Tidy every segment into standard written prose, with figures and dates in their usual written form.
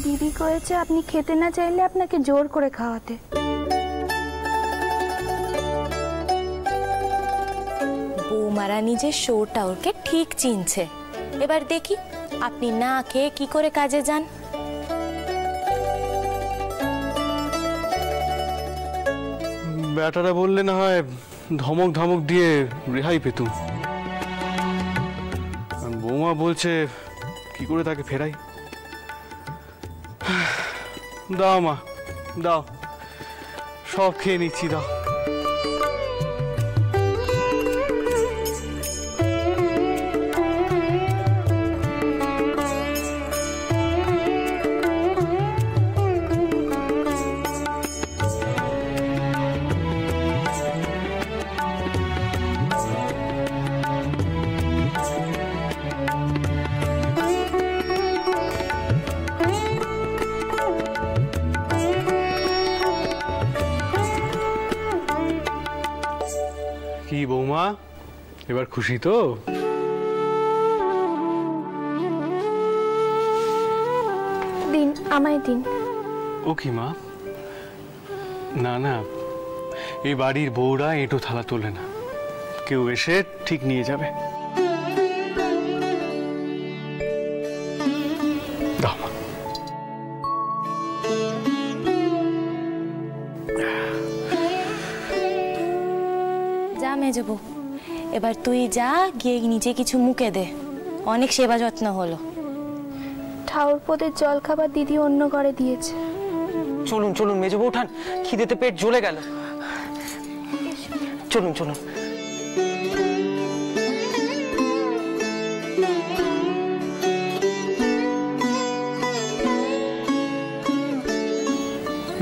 দিদি কয়েছে আপনি খেতে না চাইলে আপনাকে জোর করে খাওয়াতে। বৌমারা নিজের শোটা ওকে ঠিক চিনছে। এবার দেখি আপনি না খেয়ে কি করে কাজে যান। ব্যাটারা বললে না হয় ধমক ধমক দিয়ে রেহাই পেতুম। বৌমা বলছে কি করে তাকে ফেরাই। দাও মা দাও, সব খেয়ে নিচ্ছি, দাও। কি বৌমা, এবার খুশি তো? দিন, আমায় দিন। ও কি মা, না না, এই বাড়ির বউরা এঁটো থালা তোলে না, কেউ এসে ঠিক নিয়ে যাবে। দাও মা। যা মেজো বউ, এবার তুই যা গিয়ে নিজে কিছু মুখে দে, অনেক সেবা যত্ন হলো। ঠাকুরপোদের জল খাবার দিদি অন্য ঘরে দিয়েছে। চলুন চলুন মেজো বউ, উঠান, খিদেতে পেট জ্বলে গেল। চলুন চলুন।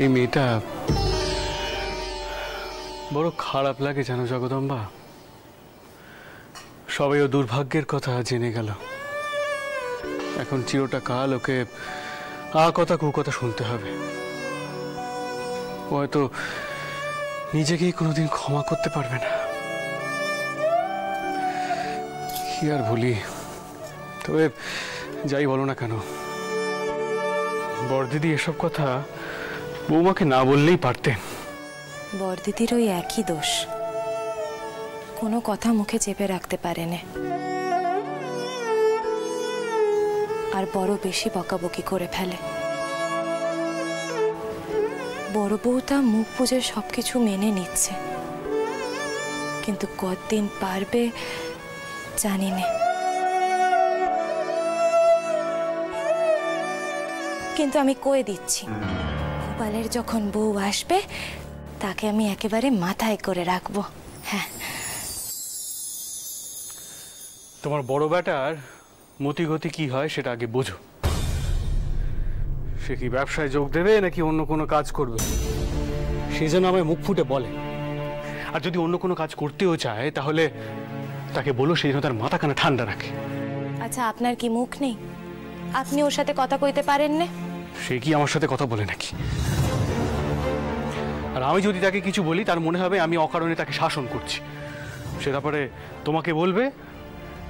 এই মেয়েটা বড় খারাপ লাগে জানো জগদম্বা। সবাই ও দুর্ভাগ্যের কথা জেনে গেল, এখন চিরটা কাল ওকে আ কথা কু কথা শুনতে হবে। ও হয়তো নিজেকেই কোনোদিন ক্ষমা করতে পারবে না। কি আর বলি, তবে যাই বলো না কেন, বড়দিদি এসব কথা বৌমাকে না বললেই পারতেন। বড়দিদির ওই একই দোষ, কোনো কথা মুখে চেপে রাখতে পারেনি, আর বড় বেশি বকাবকি করে ফেলে। বড় বউটা মুখ বুঝে সবকিছু মেনে নিচ্ছে, কিন্তু কতদিন পারবে জানি না। কিন্তু আমি কয়ে দিচ্ছি, গোপালের যখন বউ আসবে তাকে আমি একেবারে মাথায় করে রাখবো। হ্যাঁ, তোমার বড় বেটার মতিগতি কি হয় সেটা আগে বোঝো। সে কি ব্যবসায় যোগ দেবে নাকি অন্য কোনো কাজ করবে, সে যেন আমায় মুখ ফুটে বলে। আর যদি অন্য কোনো কাজ করতেও চায় তাহলে তাকে বলো সে যেন তার মাথাখানা ঠান্ডা রাখে। আচ্ছা, আপনার কি মুখ নেই? আপনি ওর সাথে কথা কইতে পারেন না? সে কি আমার সাথে কথা বলে নাকি? আর আমি যদি তাকে কিছু বলি তার মনে হবে আমি অকারণে তাকে শাসন করছি। সে তারপরে তোমাকে বলবে,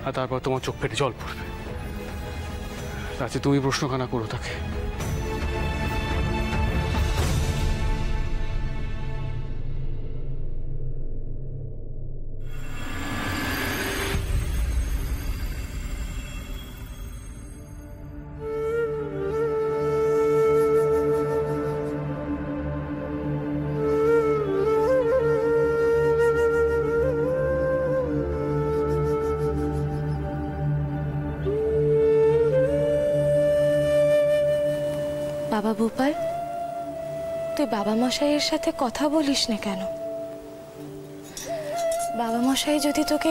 আর তারপর তোমার চোখ ফেটে জল পড়বে। তাতে তুমি প্রশ্নখানা করো তাকে। বাবা ভূপাল, তুই বাবা মশাইয়ের সাথে কথা বলিস না কেন? বাবা মশাই যদি তোকে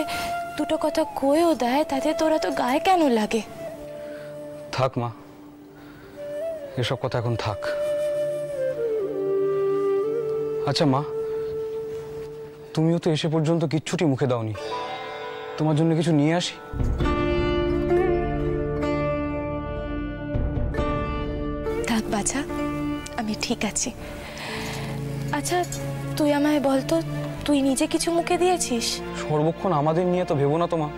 দুটো কথা কয়েও দেয় তাতে তোরা তো গায়ে কেন লাগে? থাক মা, এসব কথা এখন থাক। আচ্ছা মা, তুমিও তো এসে পর্যন্ত কিচ্ছুটি মুখে দাওনি, তোমার জন্য কিছু নিয়ে আসি? থাক বাছা, আমি ঠিক আছি। আচ্ছা তুই আমায় বলতো, তুই নিজে কিছু মুখে দিয়েছিস? সর্বক্ষণ আমাদের নিয়ে তো ভেবো না তো মা,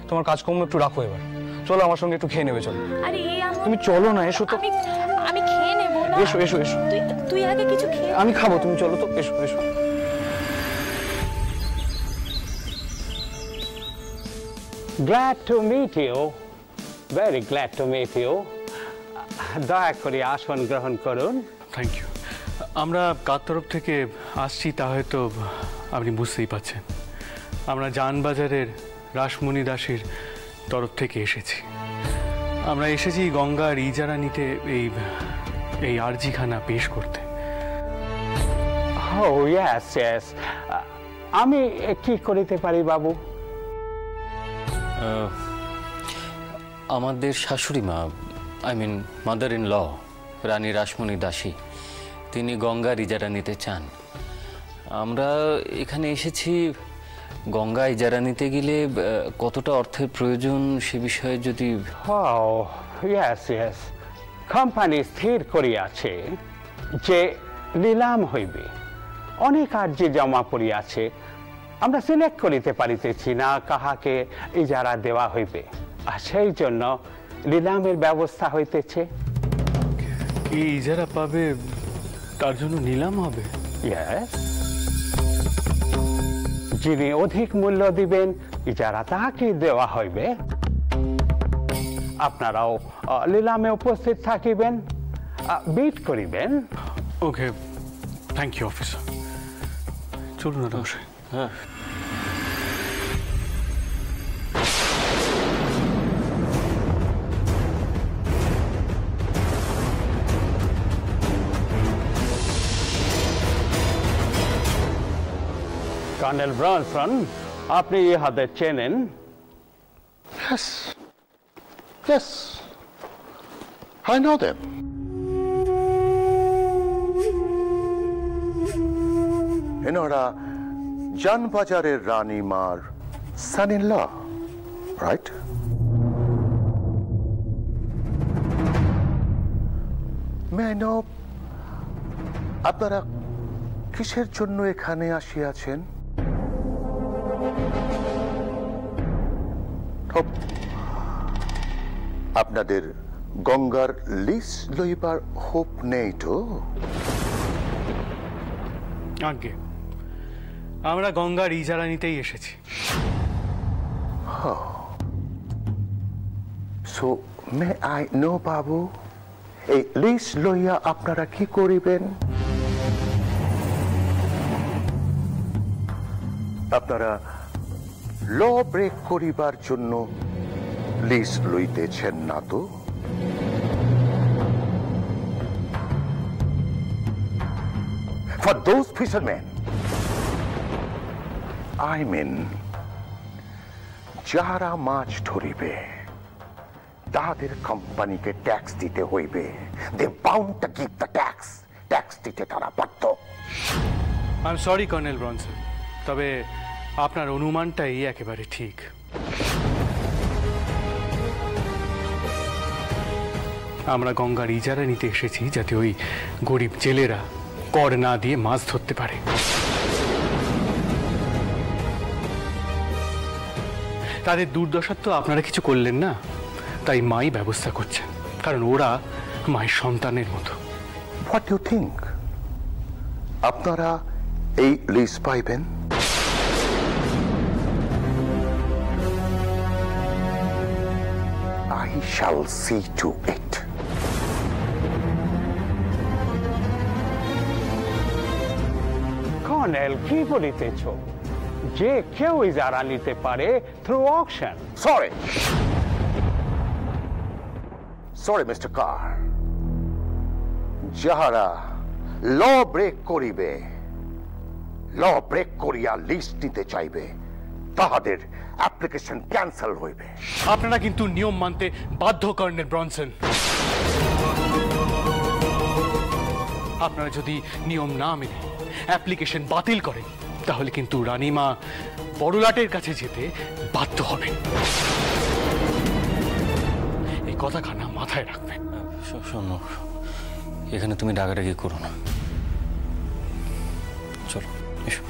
তোমার কাজকর্ম একটু রাখো এবার। চলো আমার সঙ্গে একটু খেয়ে নেবে, চলো। আরে তুমি চলো না, এসো তো। আমি খেয়ে নেব না। এসো এসো এসো। তুই আগে কিছু খেয়ে। আমি খাবো, তুমি চলো তো, এসো এসো। Glad to meet you. Very glad to meet you. দয়া করে আসন গ্রহণ করুন। Thank you. আমরা কার তরফ থেকে আসছি তা হয়তো আপনি বুঝতেই পারছেন। আমরা জানবাজারের রাসমণি দাসীর তরফ থেকে এসেছি। আমরা এসেছি গঙ্গার ইজারা নিতে এই আর্জিখানা পেশ করতে। Oh yes, yes. আমি কি করিতে পারি বাবু? আমাদের শাশুড়ি মা, I mean mother in law, Rani Rashmoni Dasi, তিনি গঙ্গার ইজারা নিতে চান। আমরা এখানে এসেছি গঙ্গা ইজারা নিতে গেলে কতটা অর্থের প্রয়োজন সে বিষয়ে যদি। Oh yes, yes. কোম্পানি স্থির করিয়াছে যে নিলাম হইবে। অনেক আর্জি জমা পড়িয়াছে, আমরা সিলেক্ট করিতে পারিতেছি না কাহাকে ইজারা দেওয়া হইবে, আর সেই জন্য নিলামের ব্যবস্থা হইতেছে। এই ইজারা পাবে তার জন্য নিলাম হবে? Yes. যিনি অধিক মূল্য দিবেন ইজারা তাহাকে দেওয়া হইবে। আপনারাও নিলামে উপস্থিত থাকিবেন, বিট করিবেন। ওকে, থ্যাংক ইউ অফিসার। চলুন না মশাই। হ্যাঁ, কর্নেল ব্রনসন, আপনি ইহাদের চেনেন? Yes. Yes. I know them. এনারা জানবাজারের রানীমার son in law, right? May I know আপনারা কিসের জন্য এখানে আসিয়াছেন? আপনাদের গঙ্গার লিস লইবার হোপ নেই তো? আগে আমরা গঙ্গার ইজারা নিতেই এসেছি। সো মে আই নো বাবু, এই লিস লইয়া আপনারা কি করিবেন? আপনারা ল ব্রেক করিবার জন্য লিস লইতেছেন না তো? For those fishermen, I mean, যারা মাছ ধরিবে তাদের কোম্পানিকে ট্যাক্স দিতে হইবে। They bound to give the tax. Tax দিতে তারা বাধ্য। I am sorry colonel Bronson, তবে আপনার অনুমানটাই একেবারে ঠিক। আমরা গঙ্গার ইজারা নিতে এসেছি যাতে ওই গরিব জেলেরা কর না দিয়ে মাছ ধরতে পারে। তাদের দুর্দশার তো আপনারা কিছু করলেন না, তাই মাই ব্যবস্থা করছেন, কারণ ওরা মায়ের সন্তানের মতো। What do you think? আপনারা এই লিস পাইবেন? I shall see to it. Colonel, কি বলিতেছ? যে কেউ ইজারা নিতে পারে through auction. Sorry. Sorry, Mr. Carr. যাহারা ল ব্রেক করিবে, ল ব্রেক করিয়া লিস্ট নিতে চাইবে, তাহাদের অ্যাপ্লিকেশন ক্যান্সেল হইবে। আপনারা কিন্তু নিয়ম মানতে বাধ্য কর্নেল ব্রনসন। আপনারা যদি নিয়ম না মেনে অ্যাপ্লিকেশন বাতিল করেন তাহলে কিন্তু রানীমা বড়লাটের কাছে যেতে বাধ্য হবেন। এই কথাখানা মাথায় রাখবেন। শোনো, এখানে তুমি ডাকাডাকি করো না, চলো এসো।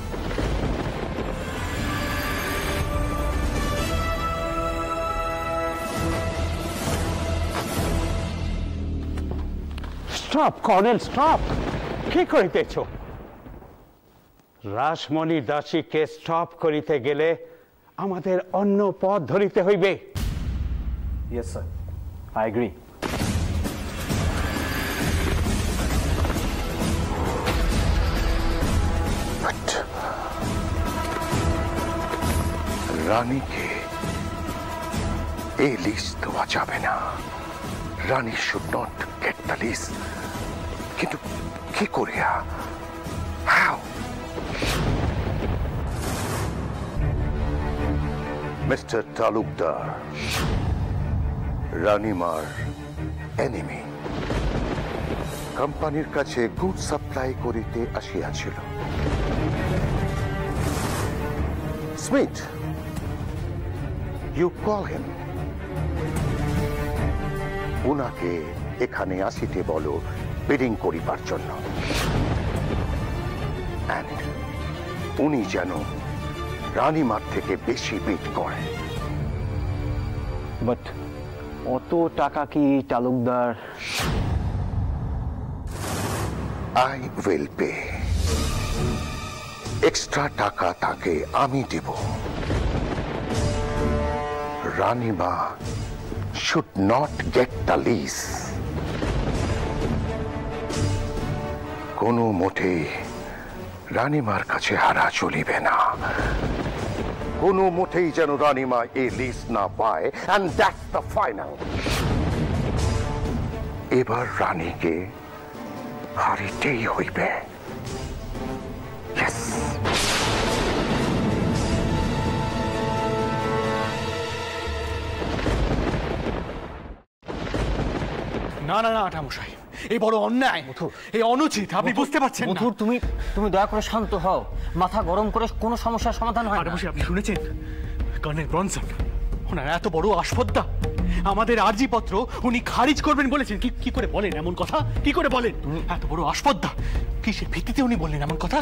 Stop colonel, stop. কি করিতেছ? রাসমণি দাসীকে স্টপ করিতে গেলে আমাদের অন্য পথ ধরিতে হইবে। Yes, sir. I agree. But রানীকে এই লিস্ট দেওয়া যাবে না। Rani should not get the list. কিন্তু কি করিয়া? হাউ? মিস্টার তালুকদার রানীমার এনিমি, কোম্পানির কাছে গুড সাপ্লাই করিতে আসিয়াছিল। Smith, you call him. উনাকে এখানে আসিতে বলো বিডিং করিবার জন্য। And উনি যেন রানীমার থেকে বেশি বিড করে। বাট অত টাকা কি Talukdar? I will pay. Extra টাকা তাকে আমি দেব। রানীমা should not get the lease. কোনো মোটেই রানীমার কাছে হারা চলিবে না। কোনো মোটেই যেন রানীমা এই লিস্ট না পায়। and that's the final. এবার রানীকে হারিতেই হইবে। Yes. না না না আঠামশাই, এই বড় অন্যায়, এই অনুচিত। আপনি বুঝতে পারছেন না? মধুর, তুমি দয়া করে শান্ত হও। মাথা গরম করে কোনো সমস্যার সমাধান হয় না। আঠামশাই, আপনি শুনেছেন কর্নেল ব্রনসন ওনার এত বড় আসপদ্দা, আমাদের আরজি পত্র উনি খারিজ করবেন বলেছেন। কি করে বলেন এমন কথা? কি করে বলেন? এত বড় আসপদ্দা, কিসের ভিত্তিতে উনি বললেন এমন কথা?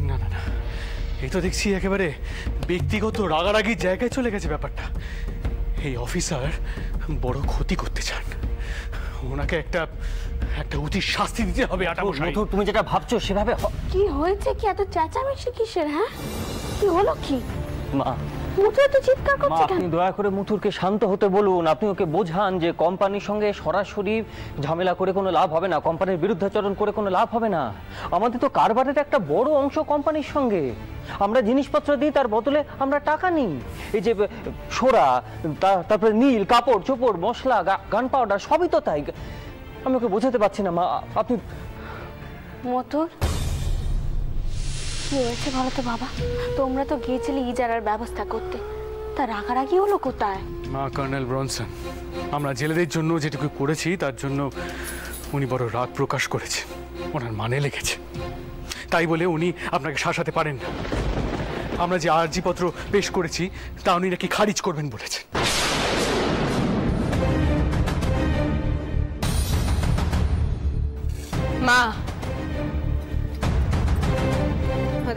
না না না, এই তো দেখছি একেবারে ব্যক্তিগত রাগারাগির জায়গায় চলে গেছে ব্যাপারটা। এই অফিসার বড় ক্ষতি করতে চান। ওনাকে একটা উচিত শাস্তি দিতে হবে। আঠামশাই, তুমি যেটা ভাবছো সেভাবে কি হয়েছে? কি এত চেঁচামেচি কিসের? হ্যাঁ, কি হলো? কি মা, মুথু তো চিৎকার করছে কেন? আপনি দয়া করে মুথুরকে শান্ত হতে বলুন। আপনি ওকে বোঝান যে কোম্পানির সঙ্গে সরাসরি ঝামেলা করে কোনো লাভ হবে না, কোম্পানির বিরুদ্ধাচরণ করে কোনো লাভ হবে না। আমাদের তো কারবারের একটা বড় অংশ কোম্পানির সঙ্গে। আমরা জিনিসপত্র দিই, তার বদলে আমরা টাকা নিই। এই যে সোরা, তারপরে নীল, কাপড় চোপড়, মশলা, গান পাউডার, সবই তো তাই। আমি ওকে বোঝাতে পারছি না মা। আপনি মথুর, কি হয়েছে বলো তো বাবা? তোমরা তো গিয়েছিলে ইজারার ব্যবস্থা করতে, তা রাগারাগি হলো কোথায়? মা কর্নেল ব্রনসন, আমরা জেলেদের জন্য যেটুকু করেছি তার জন্য উনি বড় রাগ প্রকাশ করেছে। ওনার মানে লেগেছে, তাই বলে উনি আপনাকে শাসাতে পারেন না। আমরা যে আর্জিপত্র পেশ করেছি তা উনি নাকি খারিজ করবেন বলেছেন। মা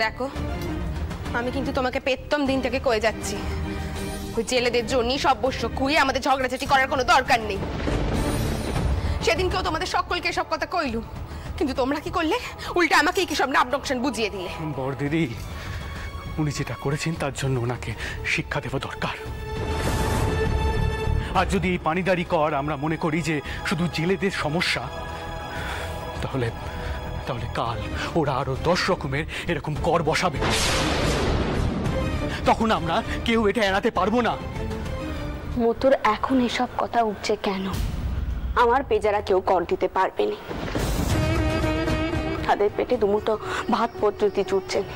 দেখো, আমি কিন্তু তোমাকে পেতম দিন থেকে কয়ে যাচ্ছি, ওই জেলেদের জন্যই সব বস্য খুঁয়ে আমাদের ঝগড়াঝাটি করার কোনো দরকার নেই। সেদিনকেও তোমাদের সকলকে সব কথা কইলু, কিন্তু তোমরা কি করলে? উল্টা আমাকেই কি সব নাবডকশন বুঝিয়ে দিলে। বড় দিদি, উনি যেটা করেছেন তার জন্য ওনাকে শিক্ষা দেওয়া দরকার। আর যদি এই পানিদারি কর আমরা মনে করি যে শুধু জেলেদের সমস্যা, তাহলে কাল ওরা আরো 10 রকমের এরকম কর বসাবে। তখন আমরা কেউ এটা এড়াতে পারবো না। মথুর, এখন এসব কথা উঠছে কেন? আমার বেজারা কেউ কর দিতে পারবে না। তাদের পেটে দুমুঠো ভাত পদ্ধতি জুটছে না।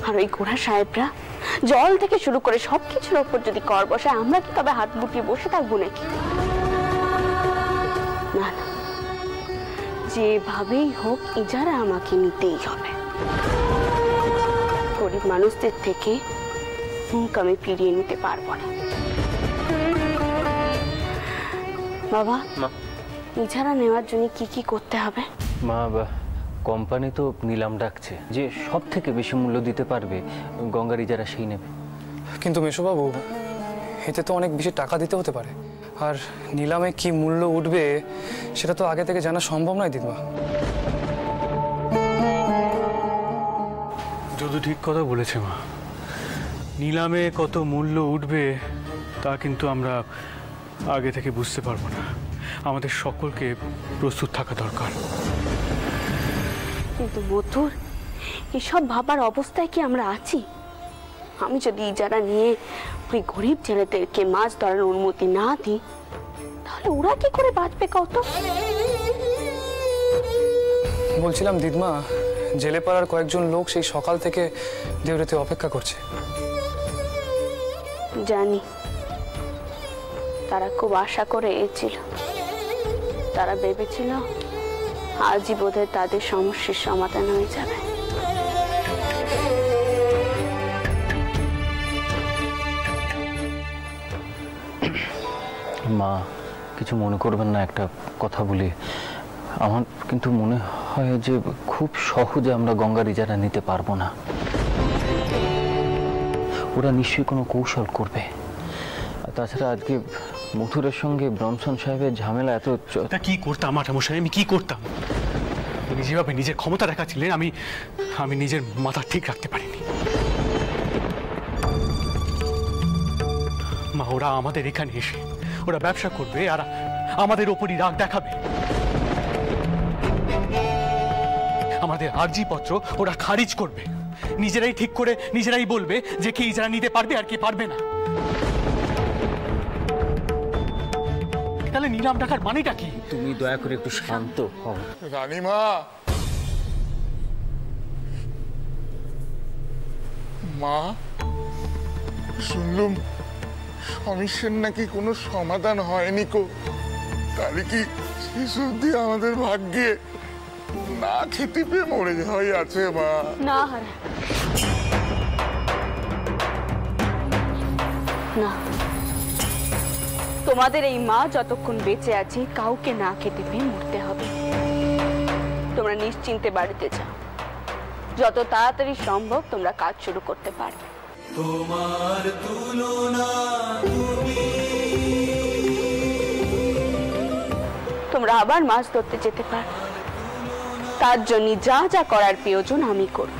আর ওই গোড়া সাহেবরা জল থেকে শুরু করে সবকিছুর ওপর যদি কর বসায়, আমরা কি তবে হাত গুটিয়ে বসে থাকবো নাকি? না না, যেভাবেই হোক ইজারা আমাকে নিতেই হবে। গরিব মানুষদের থেকে মুখ আমি ফিরিয়ে নিতে পারবো না। বাবা, ইজারা নেওয়ার জন্য কি কি করতে হবে? মা, কোম্পানি তো নিলাম ডাকছে, যে সব থেকে বেশি মূল্য দিতে পারবে গঙ্গার ইজারা সেই নেবে। কিন্তু মেশোবাবু, এতে তো অনেক বেশি টাকা দিতে হতে পারে। আর নিলামে কি মূল্য উঠবে সেটা তো আগে থেকে জানা সম্ভব নয় দিদিমা। যদু ঠিক কথা বলেছে মা। নিলামে কত মূল্য উঠবে তা কিন্তু আমরা আগে থেকে বুঝতে পারবো না। আমাদের সকলকে প্রস্তুত থাকা দরকার। কিন্তু মধুর, এসব ভাবার অবস্থায় কি আমরা আছি? আমি যদি ইজারা নিয়ে ওই গরিব ছেলেদেরকে মাছ ধরার অনুমতি না দিই, তাহলে ওরা কি করে বাঁচবে কত? বলছিলাম দিদিমা, জেলে পাড়ার কয়েকজন লোক সেই সকাল থেকে দেউড়িতে অপেক্ষা করছে। জানি, তারা খুব আশা করে এসেছিল। তারা ভেবেছিল আজই বোধহয় তাদের সমস্যার সমাধান হয়ে যাবে। মা, কিছু মনে করবেন না, একটা কথা বলি। আমার কিন্তু মনে হয় যে খুব সহজে আমরা গঙ্গার ইজারা নিতে পারবো না। ওরা নিশ্চয়ই কোনো কৌশল করবে। তাছাড়া আজকে মথুরের সঙ্গে ব্রনসন সাহেবের ঝামেলা এত। কি করতাম মাঠামশাই, আমি কি করতাম? যেভাবে নিজের ক্ষমতা দেখাচ্ছিলেন, আমি নিজের মাথা ঠিক রাখতে পারিনি। মা, ওরা আমাদের এখানে এসে ওরা ব্যবসা করবে আর আমাদের ওপরই রাগ দেখাবে। আমাদের আর্জিপত্র ওরা খারিজ করবে। নিজেরাই ঠিক করে নিজেরাই বলবে যে কে ইজারা নিতে পারবে আর কে পারবে না। তাহলে নিলাম টাকার মানেটা কি? তুমি দয়া করে একটু শান্ত হও। রানীমা, মা, শুনলুম সমস্যার নাকি কোনো সমাধান হয়নি কো। তাহলে কি শেষ অবধি আমাদের ভাগ্যে না খেতে পেয়ে মরে যাওয়াই আছে মা? না না, তোমাদের এই মা যতক্ষণ বেঁচে আছে কাউকে না খেতে পেয়ে মরতে হবে। তোমরা নিশ্চিন্তে বাড়িতে যাও, যত তাড়াতাড়ি সম্ভব তোমরা কাজ শুরু করতে পারবে। তোমার তুলনা তোমরা আবার মাছ ধরতে যেতে পারো। তার জন্য যা যা করার প্রয়োজন আমি করব।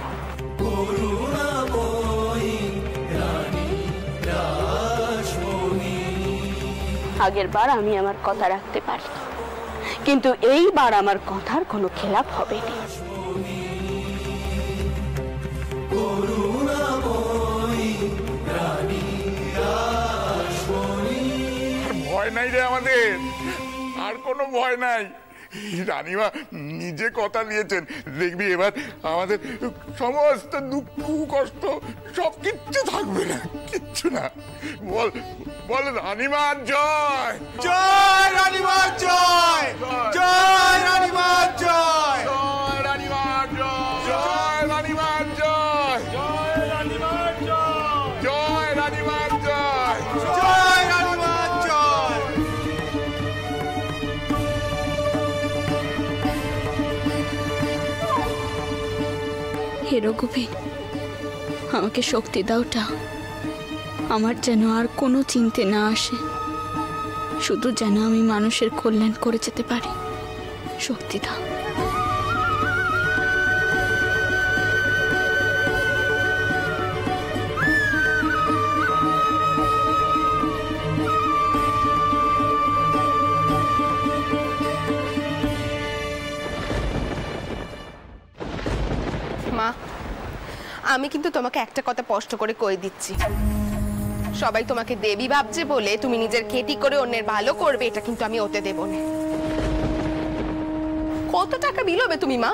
আগের বার আমি আমার কথা রাখতে পারি, কিন্তু এইবার আমার কথার কোনো খেলাপ হবে না। ভয় নাই রে আমাদের, আর কোনো ভয় নাই। রানীমা নিজে কথা দিয়েছেন, দেখবি এবার আমাদের সমস্ত দুঃখ কষ্ট সব কিচ্ছু থাকবে না, কিচ্ছু না। বল বল রানীমার জয়। জয় রানীমার জয়। জয় রানীমার জয়। জয় রানীমার জয়। জয় রানীমার জয়। জয় রানীমার জয়। জয় রানীমার জয়। জয় রানীমার জয়। হে রঘুবীর, আমাকে শক্তি দাওটা। আমার যেন আর কোনো চিন্তা না আসে, শুধু যেন আমি মানুষের কল্যাণ করে যেতে পারি। শক্তি দাও। মা, আমি কিন্তু তোমাকে একটা কথা স্পষ্ট করে কই দিচ্ছি, সবাই তোমাকে দেবী ভাবছে বলে তুমি নিজের খেটি করে অন্যের ভালো করবে, এটা কিন্তু আমি ওতে দেব না। কত টাকা বিলোবে তুমি মা?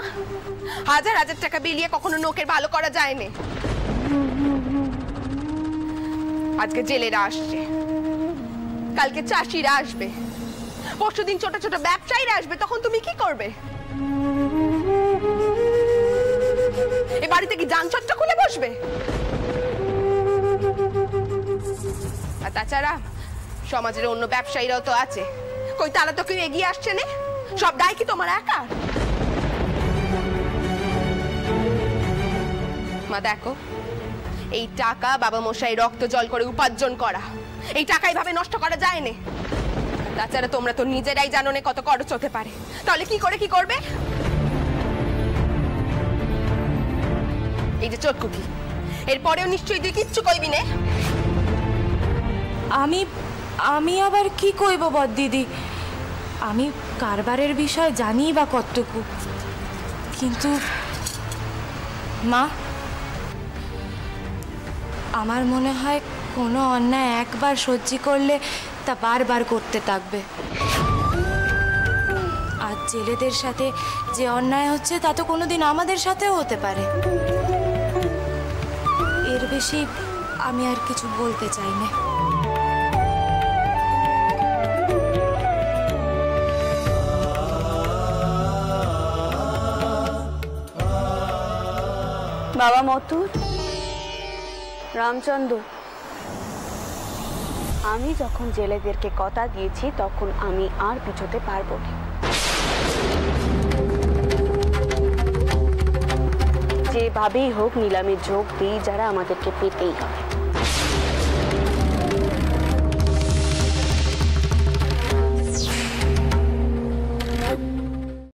হাজার হাজার টাকা বিলিয়ে কখনো লোকের ভালো করা যায় না। আজকে জেলেরা আসছে, কালকে চাষিরা আসবে, পরশুদিন ছোট ছোট ব্যবসায়ীরা আসবে, তখন তুমি কি করবে? এ বাড়িতে কি যানচট্টা খুলে বসবে? আর তাছাড়া সমাজের অন্য ব্যবসায়ীরাও তো আছে, কই তারা তো কেউ এগিয়ে আসছে না? সব দায় কি তোমার একা? মা দেখো, এই টাকা বাবা মশাই রক্ত জল করে উপার্জন করা, এই টাকা এইভাবে নষ্ট করা যায় না। তাছাড়া তোমরা তো নিজেরাই জানো না কত খরচ হতে পারে, তাহলে কি করবে? এই যে চটকুটি, এরপরেও নিশ্চয়ই তুই কিচ্ছু কইবি না। আমি আবার কি কইব বড়দিদি? আমি কারবারের বিষয় জানি বা কতটুকু, কিন্তু মা, আমার মনে হয় কোনো অন্যায় একবার সহ্য করলে তা বারবার করতে থাকবে। আর জেলেদের সাথে যে অন্যায় হচ্ছে তা তো কোনোদিন আমাদের সাথেও হতে পারে। এর বেশি আমি আর কিছু বলতে চাই না। বাবা মতুর, রামচন্দ্র, আমি যখন জেলেদেরকে কথা দিয়েছি তখন আমি আর পিছোতে পারবো না। যেভাবেই হোক নিলামে যোগ দিই, যারা আমাদেরকে পেতেই হবে।